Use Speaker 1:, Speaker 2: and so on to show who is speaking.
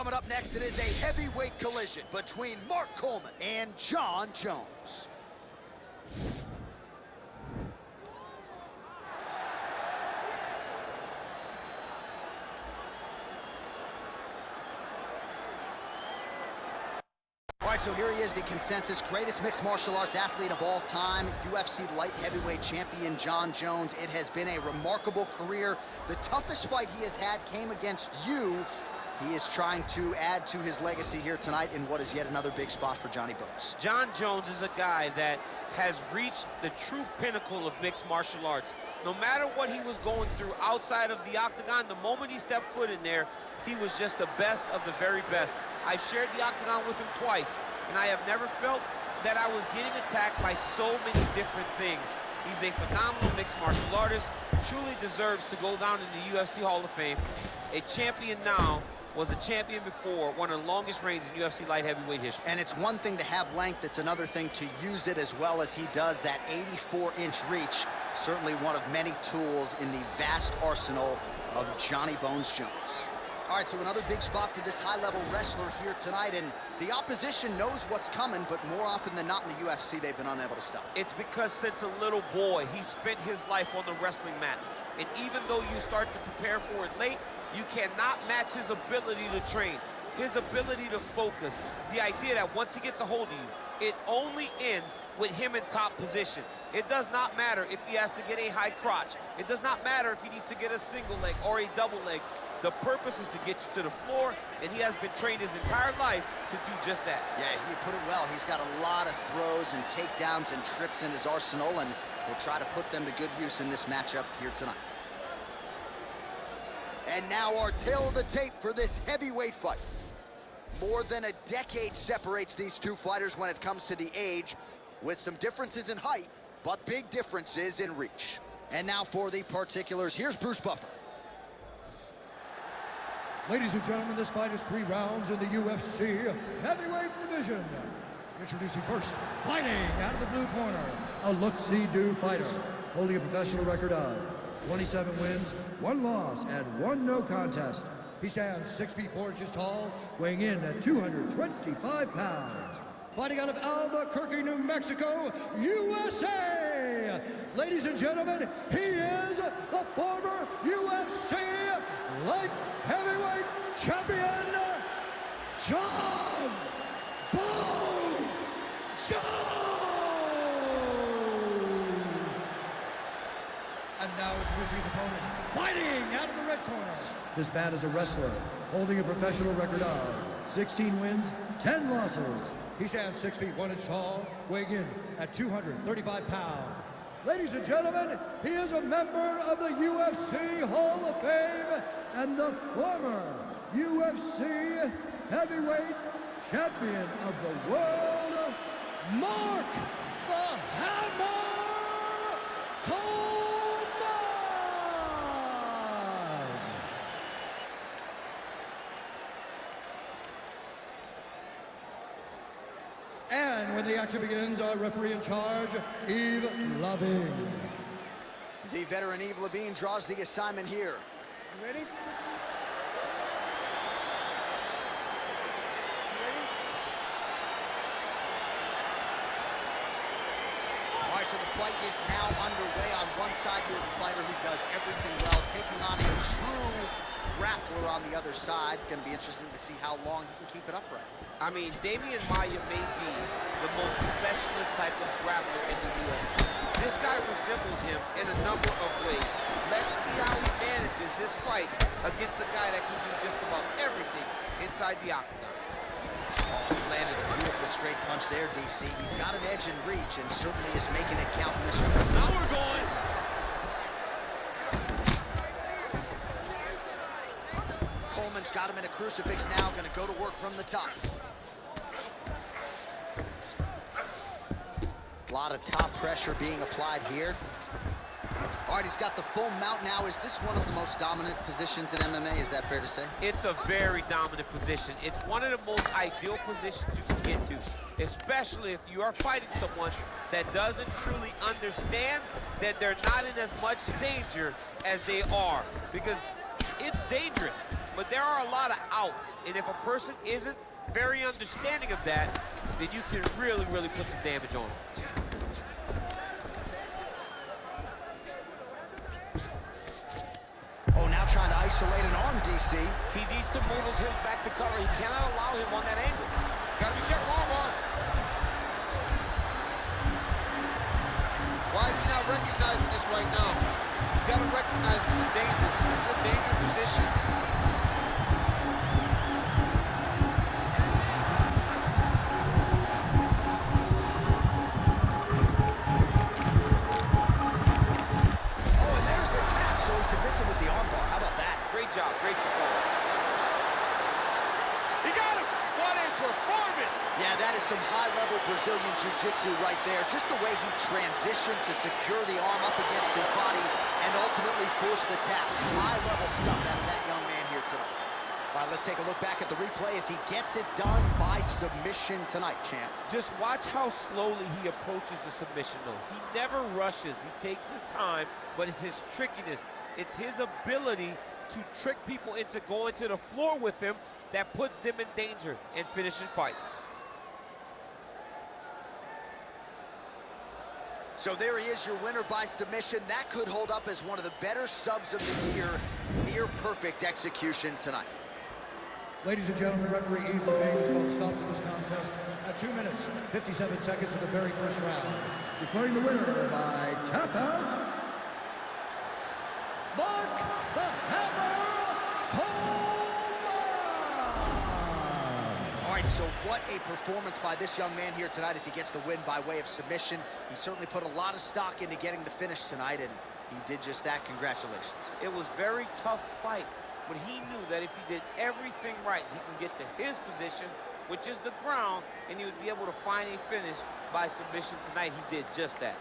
Speaker 1: Coming up next, it is a heavyweight collision between Mark Coleman and Jon Jones. All right, so here he is, the consensus greatest mixed martial arts athlete of all time, UFC light heavyweight champion Jon Jones. It has been a remarkable career. The toughest fight he has had came against you. He is trying to add to his legacy here tonight in what is yet another big spot for Johnny Bones.
Speaker 2: Jon Jones is a guy that has reached the true pinnacle of mixed martial arts. No matter what he was going through outside of the octagon, the moment he stepped foot in there, he was just the best of the very best. I've shared the octagon with him twice, and I have never felt that I was getting attacked by so many different things. He's a phenomenal mixed martial artist, truly deserves to go down in the UFC Hall of Fame. A champion now, was a champion before, one of the longest reigns in UFC light heavyweight history.
Speaker 1: And it's one thing to have length, it's another thing to use it as well as he does. That 84-inch reach, certainly one of many tools in the vast arsenal of Johnny Bones Jones. All right, so another big spot for this high-level wrestler here tonight, and the opposition knows what's coming, but more often than not in the UFC, they've been unable to stop.
Speaker 2: It's because since a little boy, he spent his life on the wrestling mats. And even though you start to prepare for it late, you cannot match his ability to train, his ability to focus. The idea that once he gets a hold of you, it only ends with him in top position. It does not matter if he has to get a high crotch. It does not matter if he needs to get a single leg or a double leg. The purpose is to get you to the floor, and he has been trained his entire life to do just that.
Speaker 1: Yeah, he put it well. He's got a lot of throws and takedowns and trips in his arsenal, and he'll try to put them to good use in this matchup here tonight. And now our tale of the tape for this heavyweight fight. More than a decade separates these two fighters when it comes to the age, with some differences in height, but big differences in reach. And now for the particulars, here's Bruce Buffer.
Speaker 3: Ladies and gentlemen, this fight is 3 rounds in the UFC heavyweight division. Introducing first, fighting out of the blue corner, a look-see-do fighter, holding a professional record of 27 wins, 1 loss, and 1 no contest. He stands 6 feet 4 inches tall, weighing in at 225 pounds. Fighting out of Albuquerque, New Mexico, USA. Ladies and gentlemen, he is the former UFC light heavyweight champion, Jon Bones Jones. And now introducing his opponent, fighting out of the red corner. This man is a wrestler, holding a professional record of 16 wins, 10 losses. He stands 6 feet 1 inch tall, weighing in at 235 pounds. Ladies and gentlemen, he is a member of the UFC Hall of Fame and the former UFC heavyweight champion of the world, Mark the Hammer Coleman. And when the action begins, our referee in charge, Yves Lavigne.
Speaker 1: The veteran Yves Lavigne draws the assignment here.
Speaker 2: You ready?
Speaker 1: All right, so the fight is now underway. On one side, you have a fighter who does everything well, taking on a true grappler on the other side. Going to be interesting to see how long he can keep it upright.
Speaker 2: I mean, Damian Maia may be the most specialist type of grappler in the UFC. This guy resembles him in a number of ways. Let's see how he manages this fight against a guy that can do just about everything inside the octagon.
Speaker 1: Oh, he landed a beautiful straight punch there, DC. He's got an edge in reach and certainly is making it count in this one.
Speaker 2: Now we're going.
Speaker 1: Coleman's got him in a crucifix now, going to go to work from the top. A lot of top pressure being applied here. All right, he's got the full mount now. Is this one of the most dominant positions in MMA? Is that fair to say?
Speaker 2: It's a very dominant position. It's one of the most ideal positions you can get to, especially if you are fighting someone that doesn't truly understand that they're not in as much danger as they are, because it's dangerous. but there are a lot of outs. And if a person isn't very understanding of that, then you can really, really put some damage on them.
Speaker 1: Oh, now trying to isolate an arm, DC.
Speaker 4: He needs to move his hips back to cover. He cannot allow him on that angle.
Speaker 5: Gotta be careful, arm. Why is he not recognizing this right now? He's got to recognize this is dangerous. This is a dangerous position.
Speaker 1: Oh, and there's the tap, so he submits him with the armbar. How about that?
Speaker 2: Great job, great performance.
Speaker 5: He got him. What a performance!
Speaker 1: Yeah, that is some high-level Brazilian Jiu-Jitsu right there. Just the way he transitioned to secure the arm up against his body and ultimately force the tap. High-level stuff out of that young man here tonight. All right, let's take a look back at the replay as he gets it done by submission tonight, champ.
Speaker 2: Just watch how slowly he approaches the submission, though. He never rushes. He takes his time, but it's his trickiness. It's his ability to trick people into going to the floor with him that puts them in danger and finishing fights.
Speaker 1: So there he is, your winner by submission. That could hold up as one of the better subs of the year. Near perfect execution tonight.
Speaker 3: Ladies and gentlemen, referee Eve LeBay has called a stop to this contest at 2 minutes, 57 seconds of the very first round. Declaring the winner by tap out, Mark the Hammer Coleman!
Speaker 1: All right, so what a performance by this young man here tonight as he gets the win by way of submission. He certainly put a lot of stock into getting the finish tonight, and he did just that. Congratulations.
Speaker 2: It was a very tough fight, but he knew that if he did everything right, he can get to his position, which is the ground, and he would be able to find a finish by submission tonight. He did just that.